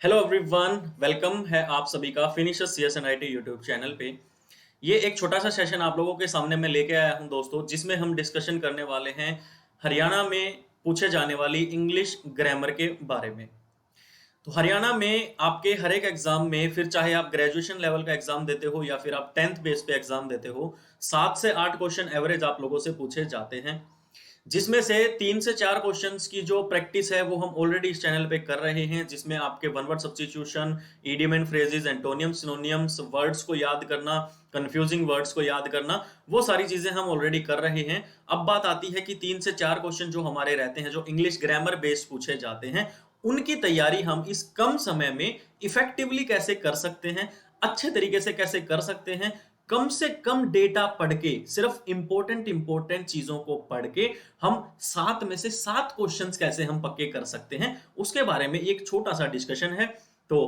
Hello everyone, welcome है आप सभी का फिनिशर्स CSNIT यूट्यूब चैनल पे। ये एक छोटा सा सेशन आप लोगों के सामने मैं लेके आया हूं दोस्तों, जिसमें हम डिस्कशन करने वाले हैं हरियाणा में पूछे जाने वाली इंग्लिश ग्रामर के बारे में। तो हरियाणा में आपके हर एक एग्जाम में, फिर चाहे आप ग्रेजुएशन लेवल का एग्जाम देते हो या फिर आप 10th बेस पे एग्जाम देते हो, 7 से 8 क्वेश्चन एवरेज आप लोगों से पूछे जाते हैं, जिसमें से 3 से 4 क्वेश्चंस की जो प्रैक्टिस है वो हम ऑलरेडी इस चैनल पे कर रहे हैं, जिसमें आपके one word substitution, idiom and phrases, antonym, synonyms, words को याद करना, कंफ्यूजिंग वर्ड्स को याद करना, वो सारी चीजें हम ऑलरेडी कर रहे हैं। अब बात आती है कि 3 से 4 क्वेश्चन जो हमारे रहते हैं, जो इंग्लिश ग्रामर बेस्ड पूछे जाते हैं, उनकी तैयारी हम इस कम समय में इफेक्टिवली कैसे कर सकते हैं, अच्छे तरीके से कैसे कर सकते हैं, कम से कम डेटा पढ़ के, सिर्फ इंपॉर्टेंट चीजों को पढ़ के हम 7 में से 7 क्वेश्चंस कैसे हम पक्के कर सकते हैं, उसके बारे में एक छोटा सा डिस्कशन है। तो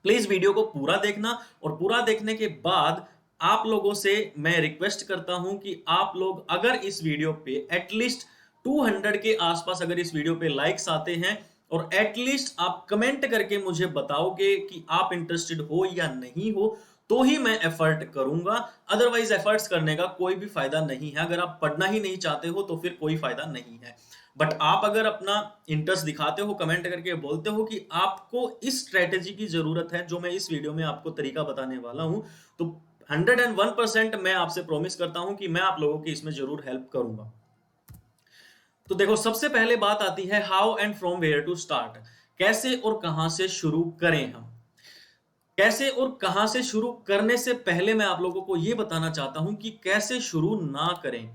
प्लीज वीडियो को पूरा देखना, और पूरा देखने के बाद आप लोगों से मैं रिक्वेस्ट करता हूं कि आप लोग अगर इस वीडियो पे एटलीस्ट 200 के आसपास अगर इस वीडियो पे लाइक्स आते हैं, और एटलीस्ट आप कमेंट करके मुझे बताओगे कि आप इंटरेस्टेड हो या नहीं हो, तो ही मैं एफर्ट करूंगा। अदरवाइज एफर्ट्स करने का कोई भी फायदा नहीं है। अगर आप पढ़ना ही नहीं चाहते हो तो फिर कोई फायदा नहीं है। बट आप अगर अपना इंटरेस्ट दिखाते हो, कमेंट करके बोलते हो कि आपको इस स्ट्रेटेजी की जरूरत है जो मैं इस वीडियो में आपको तरीका बताने वाला हूं, तो 101% मैं आपसे प्रॉमिस करता हूं कि मैं आप लोगों की इसमें जरूर हेल्प करूंगा। तो देखो, सबसे पहले बात आती है how and from where to start. कैसे और कहां से शुरू करें हम। कैसे और कहां से शुरू करने से पहले मैं आप लोगों को यह बताना चाहता हूं कि कैसे शुरू ना करें।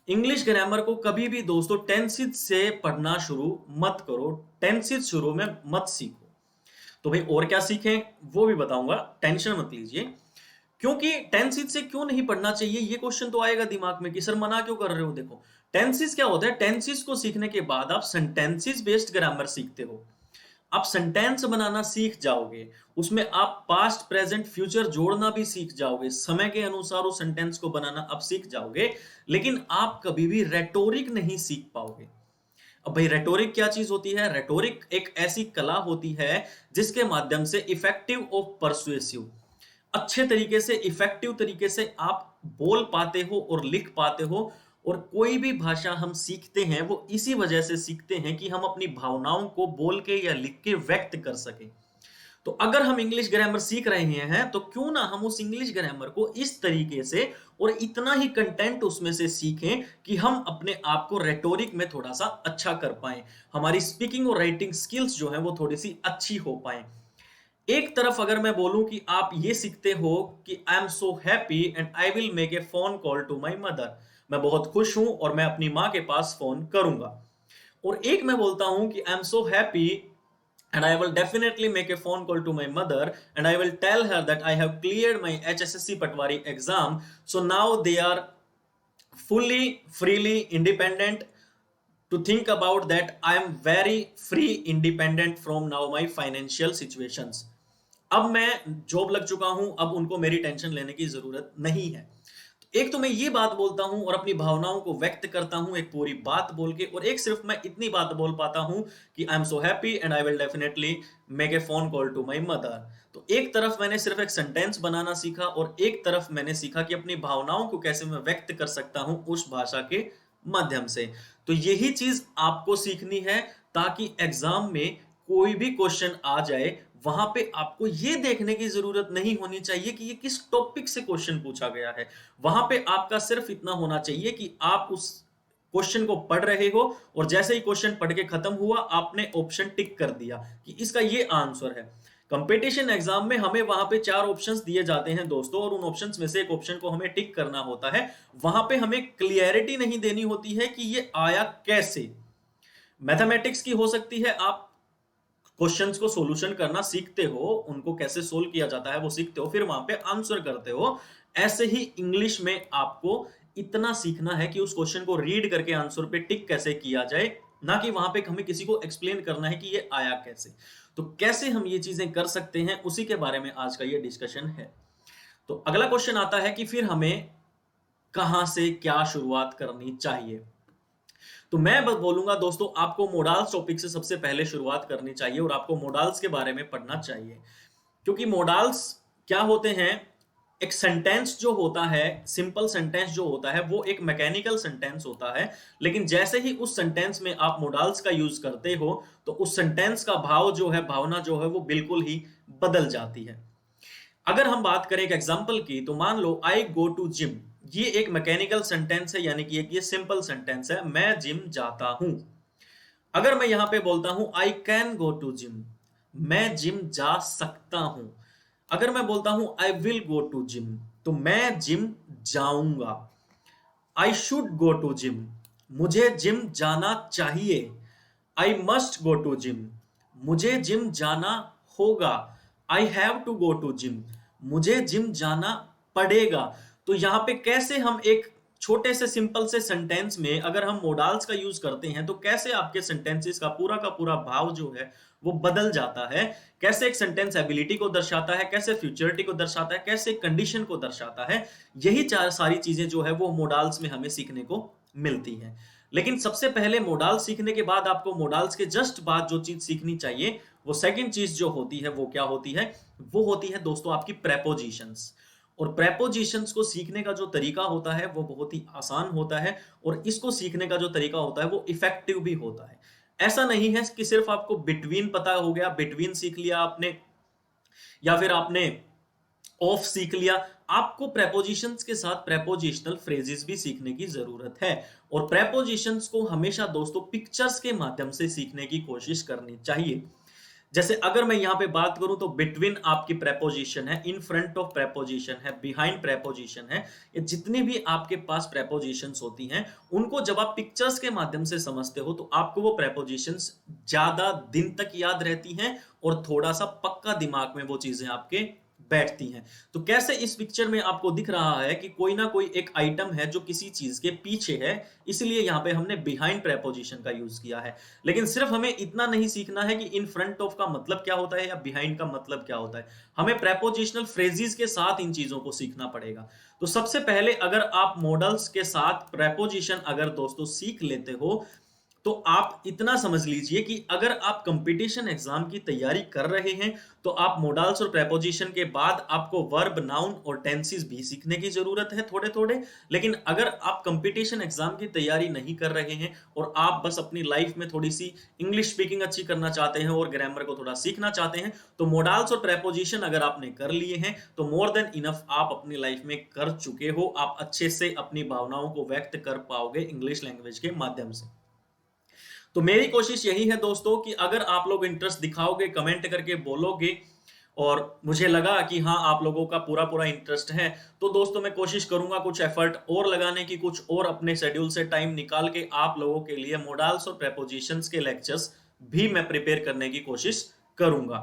इंग्लिश ग्रामर को कभी भी दोस्तों टेंसेस से पढ़ना शुरू मत करो, टेंसेस शुरू में मत सीखो। तो भाई और क्या सीखें वो भी बताऊंगा, टेंशन मत लीजिए। क्योंकि टेंसेस से क्यों नहीं पढ़ना चाहिए, ये क्वेश्चन तो आएगा दिमाग में कि सर मना क्यों कर रहे हो। देखो, टेंसेस क्या होता है, टेंसेस को सीखने के बाद आप सेंटेंसेस बेस्ड ग्रामर सीखते हो। आप सेंटेंस बनाना सीख जाओगे, उसमें आप पास्ट प्रेजेंट फ्यूचर जोड़ना भी सीख जाओगे, समय के अनुसार उस सेंटेंस को बनाना आप सीख जाओगे। लेकिन आप कभी भी रेटोरिक नहीं सीख पाओगे। अब भाई रेटोरिक क्या चीज होती है? रेटोरिक एक ऐसी कला होती है जिसके माध्यम से इफेक्टिव और परसुएसिव, अच्छे तरीके से, इफेक्टिव तरीके से आप बोल पाते हो और लिख पाते हो। और कोई भी भाषा हम सीखते हैं वो इसी वजह से सीखते हैं कि हम अपनी भावनाओं को बोल के या लिख के व्यक्त कर सकें। तो अगर हम इंग्लिश ग्रामर सीख रहे हैं तो क्यों ना हम उस इंग्लिश ग्रामर को इस तरीके से और इतना ही कंटेंट उसमें से सीखें कि हम अपने आप को रेटोरिक में थोड़ा सा अच्छा कर पाए, हमारी स्पीकिंग और राइटिंग स्किल्स जो है वो थोड़ी सी अच्छी हो पाए। एक तरफ अगर मैं बोलूं कि आप ये सीखते हो कि I am so happy and I will make a phone call to my mother, मैं बहुत खुश हूं और मैं अपनी मां के पास फोन करूंगा। और एक मैं बोलता हूं कि I am so happy and I will definitely make a phone call to my mother and I will tell her that I have cleared my HSSC Patwari exam, so now they are fully freely independent to think about that I am very free independent from now my financial situations। अब मैं job लग चुका हूं, अब उनको मेरी tension लेने की जरूरत नहीं है। एक तो मैं ये बात बोलता हूं और अपनी भावनाओं को व्यक्त करता हूं एक पूरी बात बोल के, और एक सिर्फ मैं इतनी बात बोल पाता हूं कि I am so happy and I will definitely make a phone call to my mother. तो एक तरफ मैंने सिर्फ एक सेंटेंस बनाना सीखा और एक तरफ मैंने सीखा कि अपनी भावनाओं को कैसे मैं व्यक्त कर सकता हूं उस भाषा के माध्यम से। तो यही चीज आपको सीखनी है, ताकि एग्जाम में कोई भी क्वेश्चन आ जाए, वहां पे आपको ये देखने की जरूरत नहीं होनी चाहिए कि ये किस टॉपिक से क्वेश्चन पूछा गया है। वहां पे आपका सिर्फ इतना होना चाहिए कि आप उस क्वेश्चन को पढ़ रहे हो और जैसे ही क्वेश्चन पढ़ के खत्म हुआ आपने ऑप्शन टिक कर दिया कि इसका ये आंसर है। कंपटीशन एग्जाम में हमें वहां पे 4 ऑप्शंस दिए जाते हैं दोस्तों, और उन ऑप्शंस में से एक ऑप्शन को हमें टिक करना होता है। वहां पे हमें क्लियरिटी नहीं देनी होती है कि ये आया कैसे। मैथमेटिक्स की हो सकती है, आप क्वेश्चंस को सॉल्यूशन करना सीखते हो, उनको कैसे सोल्व किया जाता है वो सीखते हो, फिर वहां पे आंसर करते हो। ऐसे ही इंग्लिश में आपको इतना सीखना है कि उस क्वेश्चन को रीड करके आंसर पे टिक कैसे किया जाए, ना कि वहां पे हमें किसी को एक्सप्लेन करना है कि ये आया कैसे। तो कैसे हम ये चीजें कर सकते हैं, उसी के बारे में आज का ये डिस्कशन है। तो अगला क्वेश्चन आता है कि फिर हमें कहां से क्या शुरुआत करनी चाहिए। तो मैं बस बोलूंगा दोस्तों, आपको मोडाल्स टॉपिक से सबसे पहले शुरुआत करनी चाहिए और आपको मोडाल्स के बारे में पढ़ना चाहिए। क्योंकि मोडाल्स क्या होते हैं, एक सेंटेंस जो होता है, सिंपल सेंटेंस जो होता है वो एक मैकेनिकल सेंटेंस होता है, लेकिन जैसे ही उस सेंटेंस में आप मोडाल्स का यूज करते हो तो उस सेंटेंस का भाव जो है, भावना जो है वो बिल्कुल ही बदल जाती है। अगर हम बात करें एक एग्जांपल की, तो मान लो आई गो टू जिम, ये एक मैकेनिकल सेंटेंस है, यानी कि एक ये सिंपल सेंटेंस है, मैं जिम जाता हूं। अगर मैं यहां पे बोलता हूं I can go to gym, मैं जिम जा सकता हूं। अगर मैं बोलता हूं I will go to gym, तो मैं जिम जाऊंगा। I should go to gym, मुझे जिम जाना चाहिए। I must go to gym, मुझे जिम जाना होगा। I have to go to gym, मुझे जिम जाना पड़ेगा। तो यहां पे कैसे हम एक छोटे से सिंपल से सेंटेंस में अगर हम मोडाल्स का यूज करते हैं तो कैसे आपके सेंटेंसेस का पूरा भाव जो है वो बदल जाता है। कैसे एक सेंटेंस एबिलिटी को दर्शाता है, कैसे फ्यूचरिटी को दर्शाता है, कैसे कंडीशन को दर्शाता है। यही चार सारी चीजें जो है वो मोडाल्स में हमें सीखने को मिलती है। लेकिन सबसे पहले मोडाल्स सीखने के बाद आपको मोडाल्स के जस्ट बाद जो चीज सीखनी चाहिए, वो सेकंड चीज जो होती है वो क्या होती है, वो होती है दोस्तों आपकी प्रेपोजिशंस। और प्रेपोजिशंस को सीखने का जो तरीका होता है वो बहुत ही आसान होता है, और इसको सीखने का जो तरीका होता है वो इफेक्टिव भी होता है। ऐसा नहीं है कि सिर्फ आपको बिटवीन पता हो गया, बिटवीन सीख लिया आपने, या फिर आपने ऑफ सीख लिया। आपको प्रेपोजिशंस के साथ प्रेपोजिशनल फ्रेजेस भी सीखने की जरूरत है। और प्रेपोजिशंस को हमेशा दोस्तों पिक्चर्स के माध्यम से सीखने की कोशिश करनी चाहिए। जैसे अगर मैं यहां पे बात करूं तो बिटवीन आपकी प्रेपोजिशन है, इन फ्रंट ऑफ प्रेपोजिशन है, बिहाइंड प्रेपोजिशन है, ये जितनी भी आपके पास प्रेपोजिशंस होती हैं उनको जब आप पिक्चर्स के माध्यम से समझते हो तो आपको वो प्रेपोजिशंस ज्यादा दिन तक याद रहती हैं और थोड़ा सा पक्का दिमाग में वो चीजें आपके बैठती हैं। तो कैसे इस पिक्चर में आपको दिख रहा है कि कोई ना कोई एक आइटम है जो किसी चीज के पीछे है, इसलिए यहां पे हमने बिहाइंड प्रेपोजिशन का यूज किया है। लेकिन सिर्फ हमें इतना नहीं सीखना है कि इन फ्रंट ऑफ का मतलब क्या होता है या बिहाइंड का मतलब क्या होता है, हमें प्रेपोजिशनल फ्रेजेस के साथ इन चीजों को सीखना पड़ेगा। तो सबसे पहले अगर आप मॉडल्स के साथ प्रेपोजिशन अगर दोस्तों सीख लेते हो तो आप इतना समझ लीजिए कि अगर आप कंपटीशन एग्जाम की तैयारी कर रहे हैं तो आप मोडाल्स और प्रेपोजिशन के बाद आपको वर्ब, नाउन और टेंसेस भी सीखने की जरूरत है थोड़े थोड़े। लेकिन अगर आप कंपटीशन एग्जाम की तैयारी नहीं कर रहे हैं और आप बस अपनी लाइफ में थोड़ी सी इंग्लिश स्पीकिंग अच्छी करना चाहते हैं और ग्रामर को थोड़ा सीखना चाहते हैं, तो मोडाल्स और प्रेपोजिशन अगर आपने कर लिए हैं तो मोर देन इनफ आप अपनी लाइफ में कर चुके हो। आप अच्छे से अपनी भावनाओं को व्यक्त कर पाओगे इंग्लिश लैंग्वेज के माध्यम से। तो मेरी कोशिश यही है दोस्तों कि अगर आप लोग इंटरेस्ट दिखाओगे, कमेंट करके बोलोगे और मुझे लगा कि हाँ आप लोगों का पूरा पूरा इंटरेस्ट है, तो दोस्तों मैं कोशिश करूंगा कुछ एफर्ट और लगाने की, कुछ और अपने शेड्यूल से टाइम निकाल के आप लोगों के लिए मोडाल्स और प्रेपोजिशंस के लेक्चर्स भी मैं प्रिपेयर करने की कोशिश करूंगा।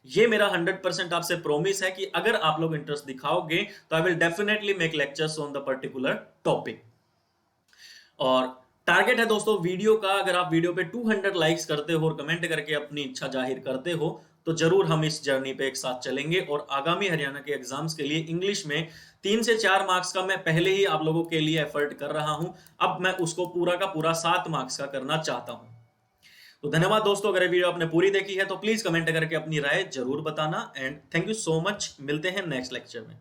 ये मेरा 100% आपसे प्रॉमिस है कि अगर आप लोग इंटरेस्ट दिखाओगे तो आई will definitely make lectures on the particular topic. और टारगेट है दोस्तों वीडियो का, अगर आप वीडियो पे 200 लाइक्स करते हो और कमेंट करके अपनी इच्छा जाहिर करते हो तो जरूर हम इस जर्नी पे एक साथ चलेंगे। और आगामी हरियाणा के एग्जाम्स के लिए इंग्लिश में 3 से 4 मार्क्स का मैं पहले ही आप लोगों के लिए एफर्ट कर रहा हूं, अब मैं उसको पूरा का पूरा 7 मार्क्स का करना चाहता हूं। तो धन्यवाद दोस्तों, अगर ये वीडियो आपने पूरी देखी है तो प्लीज कमेंट करके अपनी राय जरूर बताना। And thank you so much, मिलते हैं नेक्स्ट लेक्चर में।